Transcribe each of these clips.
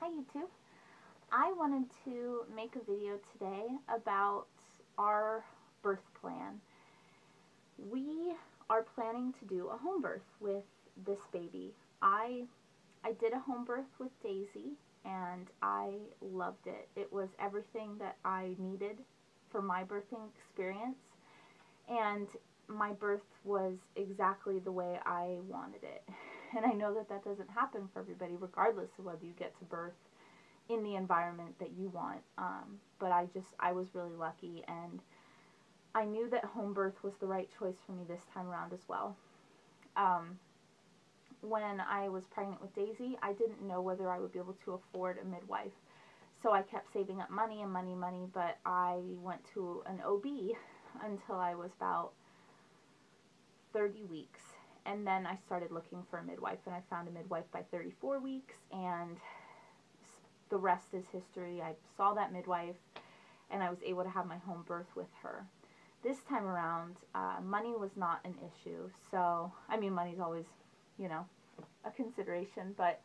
Hi YouTube. I wanted to make a video today about our birth plan. We are planning to do a home birth with this baby. I did a home birth with Daisy and I loved it. It was everything that I needed for my birthing experience, and my birth was exactly the way I wanted it. And I know that that doesn't happen for everybody, regardless of whether you get to birth in the environment that you want. But I was really lucky, and I knew that home birth was the right choice for me this time around as well. When I was pregnant with Daisy, I didn't know whether I would be able to afford a midwife. So I kept saving up money and money, but I went to an OB until I was about 30 weeks. And then I started looking for a midwife, and I found a midwife by 34 weeks, and the rest is history. I saw that midwife, and I was able to have my home birth with her. This time around, money was not an issue. So, I mean, money's always, a consideration, but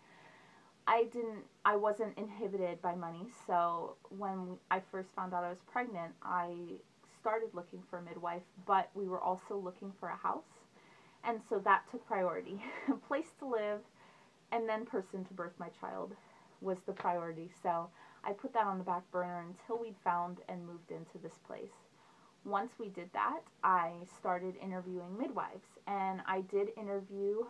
I wasn't inhibited by money. So when I first found out I was pregnant, I started looking for a midwife, but we were also looking for a house. And so that took priority. A place to live, and then person to birth my child was the priority. So I put that on the back burner until we'd found and moved into this place. Once we did that, I started interviewing midwives, and I did interview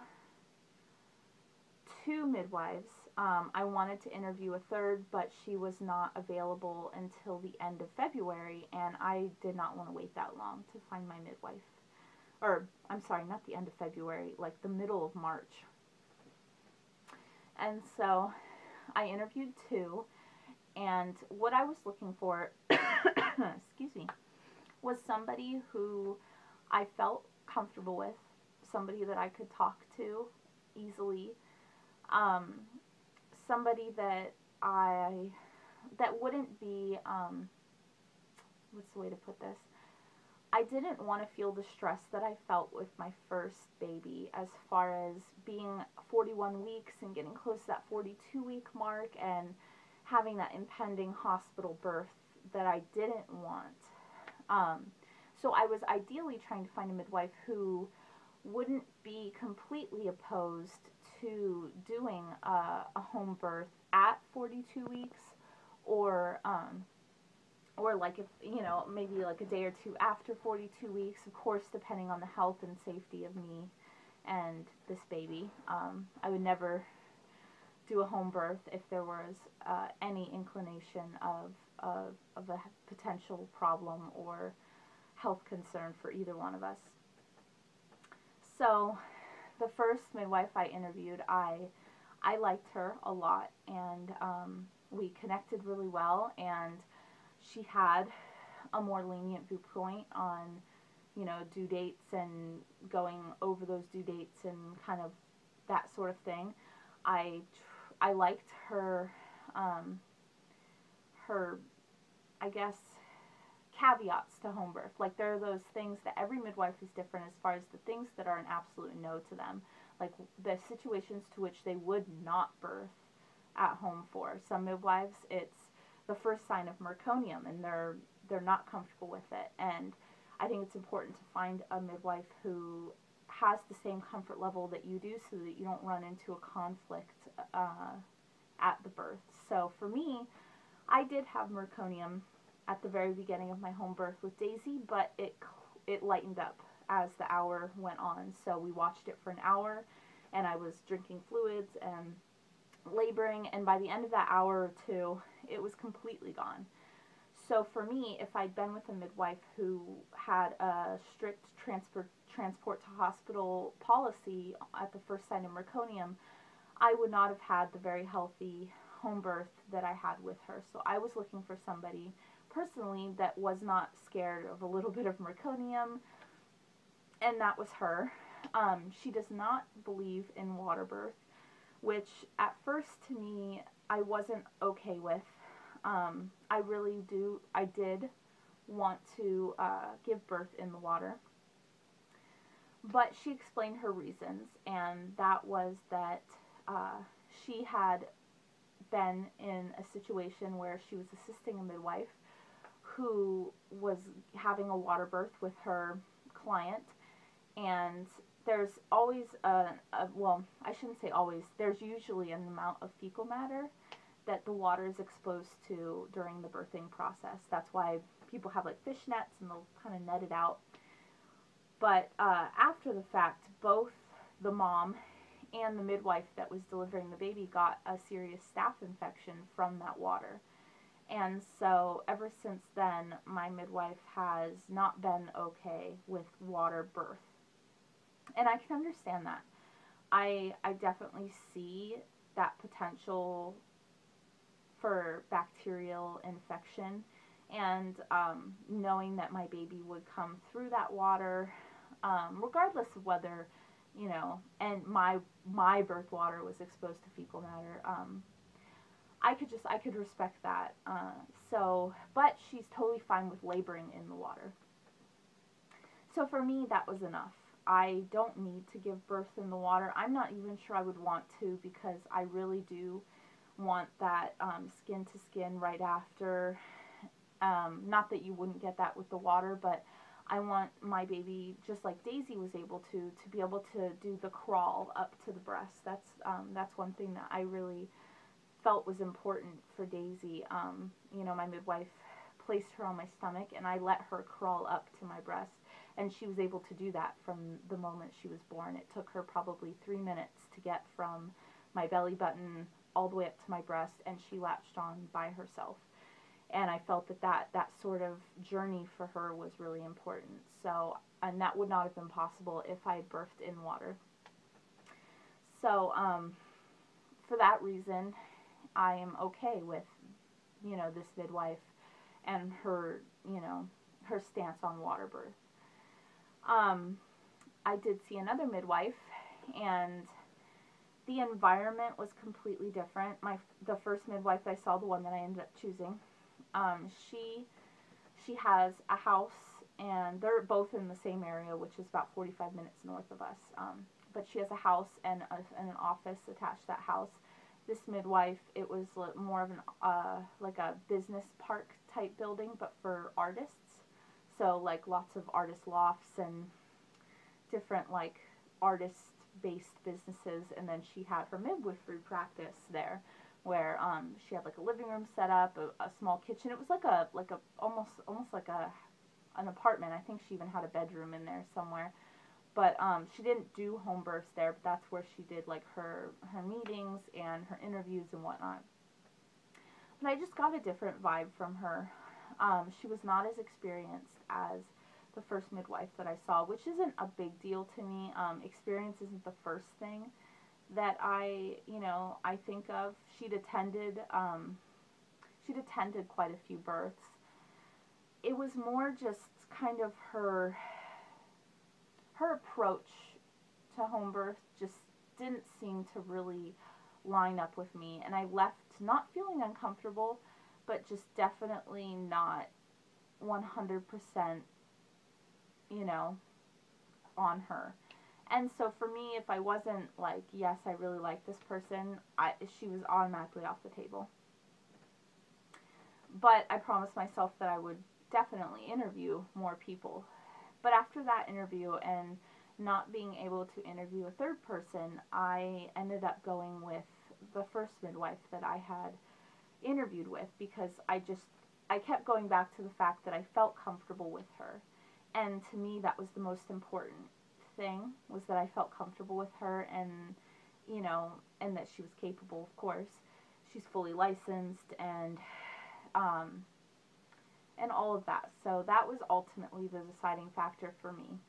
2 midwives. I wanted to interview a third, but she was not available until the end of February, and I did not want to wait that long to find my midwife. Or, I'm sorry, not the end of February, like the middle of March. And so I interviewed 2, and what I was looking for, excuse me, was somebody who I felt comfortable with, somebody that I could talk to easily, somebody that wouldn't be, what's the way to put this? I didn't want to feel the stress that I felt with my first baby, as far as being 41 weeks and getting close to that 42-week mark and having that impending hospital birth that I didn't want. So I was ideally trying to find a midwife who wouldn't be completely opposed to doing a home birth at 42 weeks, or like, if maybe like a day or two after 42 weeks, of course, depending on the health and safety of me and this baby. I would never do a home birth if there was any inclination of a potential problem or health concern for either one of us. So the first midwife I interviewed, I liked her a lot, and we connected really well, and she had a more lenient viewpoint on, due dates and going over those due dates and kind of that sort of thing. I liked her, I guess, caveats to home birth. Like, there are those things that every midwife is different, as far as the things that are an absolute no to them, like the situations to which they would not birth at home for. Some midwives, it's the first sign of meconium, and they're not comfortable with it. And I think it's important to find a midwife who has the same comfort level that you do, so that you don't run into a conflict at the birth. So for me, I did have meconium at the very beginning of my home birth with Daisy, but it lightened up as the hour went on. So we watched it for an hour, and I was drinking fluids and laboring, and by the end of that hour or two, it was completely gone. So for me, if I'd been with a midwife who had a strict transport to hospital policy at the first sign of meconium, I would not have had the very healthy home birth that I had with her. So I was looking for somebody personally that was not scared of a little bit of meconium, and that was her. She does not believe in water birth, which at first, to me, I wasn't okay with. I did want to give birth in the water, but she explained her reasons, and that was that she had been in a situation where she was assisting a midwife who was having a water birth with her client, and there's always well, I shouldn't say always, there's usually an amount of fecal matter that the water is exposed to during the birthing process. That's why people have like fish nets and they'll kind of net it out. But after the fact, both the mom and the midwife that was delivering the baby got a serious staph infection from that water. And so ever since then, my midwife has not been okay with water birth. And I can understand that. I definitely see that potential for bacterial infection, and knowing that my baby would come through that water, regardless of whether, you know, and my birth water was exposed to fecal matter. I could respect that. But she's totally fine with laboring in the water. So for me, that was enough. I don't need to give birth in the water. I'm not even sure I would want to, because I really do want that skin to skin right after. Not that you wouldn't get that with the water, but I want my baby, just like Daisy was able to be able to do the crawl up to the breast. That's one thing that I really felt was important for Daisy. You know, my midwife placed her on my stomach, and I let her crawl up to my breast, and she was able to do that from the moment she was born. It took her probably 3 minutes to get from my belly button all the way up to my breast, and she latched on by herself. And I felt that sort of journey for her was really important. So, and that would not have been possible if I had birthed in water. So, for that reason, I am okay with, you know, this midwife and her, you know, her stance on water birth. I did see another midwife, and the environment was completely different. The first midwife I saw, the one that I ended up choosing, she has a house, and they're both in the same area, which is about 45 minutes north of us. But she has a house and an office attached to that house. This midwife, it was more of an like a business park type building, but for artists. So like lots of artist lofts and different like artist-based businesses. And then she had her midwifery practice there, where she had like a living room set up, a small kitchen. It was like a almost like an apartment. I think she even had a bedroom in there somewhere. But she didn't do home births there, but that's where she did like her meetings and her interviews and whatnot. But I just got a different vibe from her. She was not as experienced as the first midwife that I saw, which isn't a big deal to me. Experience isn't the first thing that I think of. She'd attended quite a few births. It was more just kind of her approach to home birth just didn't seem to really line up with me, and I left not feeling uncomfortable, but just definitely not 100%, on her. And so for me, if I wasn't like, yes, I really like this person, she was automatically off the table. But I promised myself that I would definitely interview more people. But after that interview and not being able to interview a third person, I ended up going with the first midwife that I had interviewed with, because I kept going back to the fact that I felt comfortable with her. And to me, that was the most important thing, was that I felt comfortable with her, and and that she was capable. Of course, she's fully licensed, and all of that. So that was ultimately the deciding factor for me.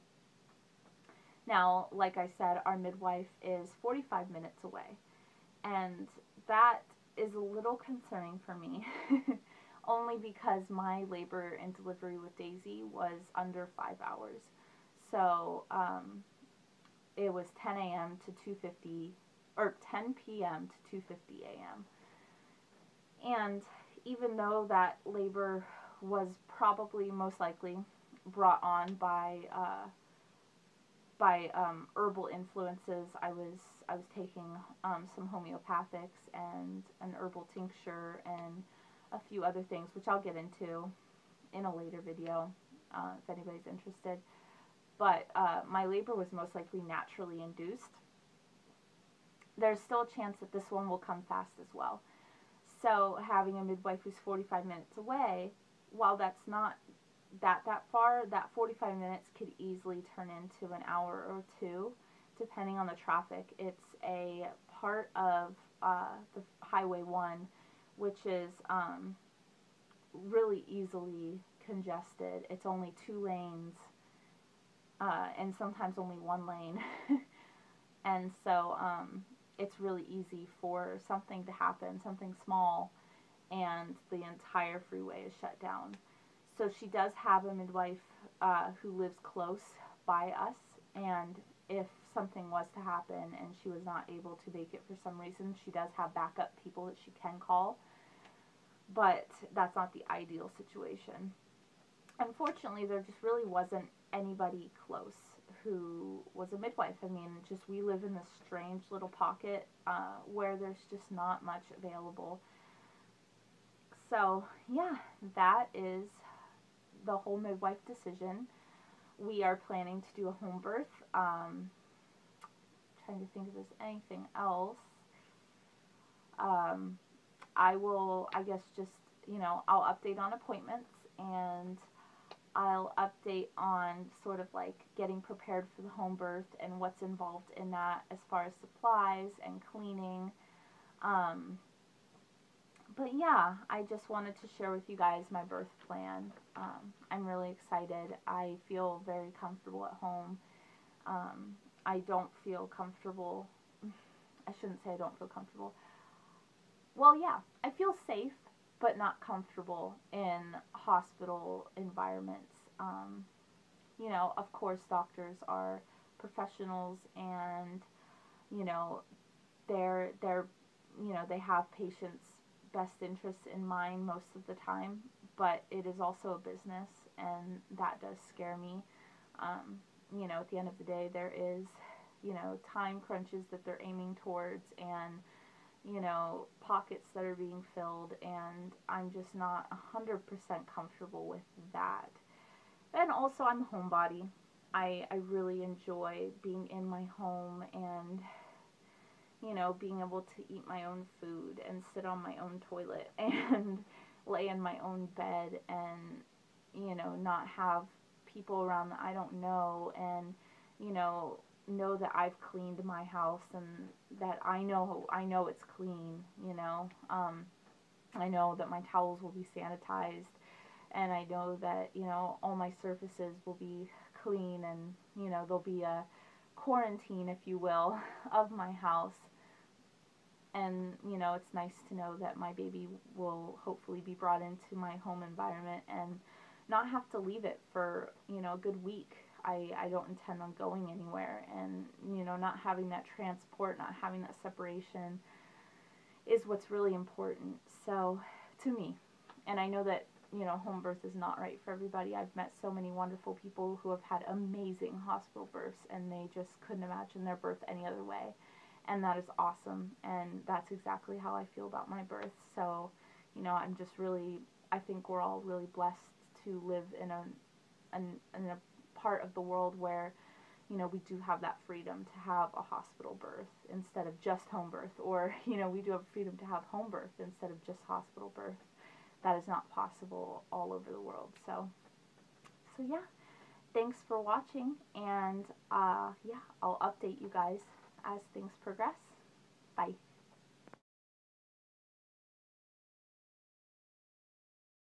Now, like I said, our midwife is 45 minutes away, and that is a little concerning for me. Only because my labor and delivery with Daisy was under 5 hours. So it was 10 a.m. to 2:50, or 10 p.m. to 2:50 a.m. And even though that labor was probably most likely brought on by by herbal influences. I was taking some homeopathics and an herbal tincture and a few other things, which I'll get into in a later video if anybody's interested. But my labor was most likely naturally induced. There's still a chance that this one will come fast as well. So having a midwife who's 45 minutes away, while that's not that far, that 45 minutes could easily turn into an hour or two, depending on the traffic. It's a part of the Highway 1, which is really easily congested. It's only 2 lanes, and sometimes only 1 lane. And so it's really easy for something to happen, something small, and the entire freeway is shut down. So she does have a midwife who lives close by us, and if something was to happen and she was not able to make it for some reason, she does have backup people that she can call, but that's not the ideal situation. Unfortunately, there just really wasn't anybody close who was a midwife. I mean, just we live in this strange little pocket where there's just not much available. So, yeah, that is the whole midwife decision. We are planning to do a home birth. Trying to think if there's anything else. I will, I guess, just, I'll update on appointments, and I'll update on sort of like getting prepared for the home birth and what's involved in that as far as supplies and cleaning. But yeah, I just wanted to share with you guys my birth plan. I'm really excited. I feel very comfortable at home. I don't feel comfortable. I shouldn't say I don't feel comfortable. Well, yeah, I feel safe, but not comfortable in hospital environments. Of course, doctors are professionals, and they're they have patients' best interests in mind most of the time. But it is also a business, and that does scare me. At the end of the day, there is time crunches that they're aiming towards, and pockets that are being filled, and I'm just not 100% comfortable with that. And also, I'm a homebody. I really enjoy being in my home and, being able to eat my own food and sit on my own toilet and lay in my own bed and, not have people around that I don't know, and, know that I've cleaned my house and that I know it's clean. I know that my towels will be sanitized, and I know that all my surfaces will be clean, and there'll be a quarantine, if you will, of my house. And it's nice to know that my baby will hopefully be brought into my home environment and not have to leave it for a good week. I don't intend on going anywhere, and not having that transport, not having that separation is what's really important. So to me, and I know that home birth is not right for everybody. I've met so many wonderful people who have had amazing hospital births, and they just couldn't imagine their birth any other way, and that is awesome. And that's exactly how I feel about my birth. So I'm just really, I think we're all really blessed to live in a part of the world where we do have that freedom to have a hospital birth instead of just home birth, or we do have freedom to have home birth instead of just hospital birth. That is not possible all over the world. So yeah, thanks for watching, and yeah, I'll update you guys as things progress. Bye.